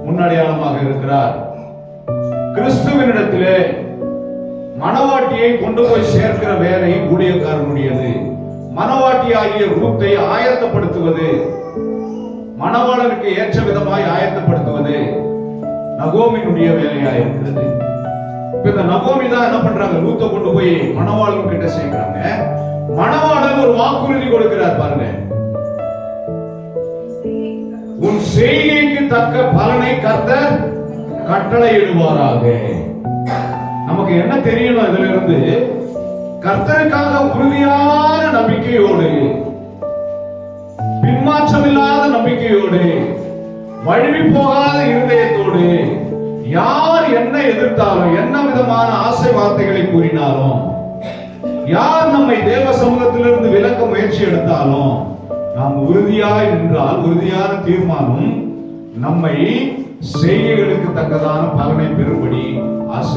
முன்னடையாளமாக இருக்கிறார். கிறிஸ்துவனிடத்திலே மணவாட்டியை கொண்டு போய் சேர்க்கிற வேலை ஊழியக்காரனுடையது. மணவாட்டியாகிய ரூத்தை ஆயத்தப்படுத்துவது, மணவாளனுக்கு ஏற்ற விதமாய் ஆயத்தப்படுத்துவது நகோமியினுடைய வேலையா இருக்கிறது. இப்ப இந்த நகோமி தான் என்ன பண்றாங்க, ரூத்தை கொண்டு போய் மணவாளன் கிட்ட சேர்க்கிறாங்க. மணவாளன் ஒரு வாக்குறுதி கொடுக்கிறார் பாருங்க, உன் செய்கைக்கு தக்க பலனை கர்த்தர் கட்டளையிடுவாராக. நமக்கு என்ன தெரியணும் இதுல இருந்து, கர்த்தருக்காக உறுதியான நம்பிக்கையோடு, பின்மாற்றமில்லாத நம்பிக்கையோடு, வழுவி போகாத இருதயத்தோடு, யார் என்ன எதிர்த்தாலும், என்ன விதமான ஆசை வார்த்தைகளை கூறினாலும், யார் நம்மை தேவ சமூகத்திலிருந்து விலக்க முயற்சி எடுத்தாலும், நாம் உறுதியாய் நின்றால், உறுதியான தீர்மானம் நம்மை செய்கைகளுக்கு தக்கதான பலனை பெறும்படி ஆசீர்வதிக்கும்.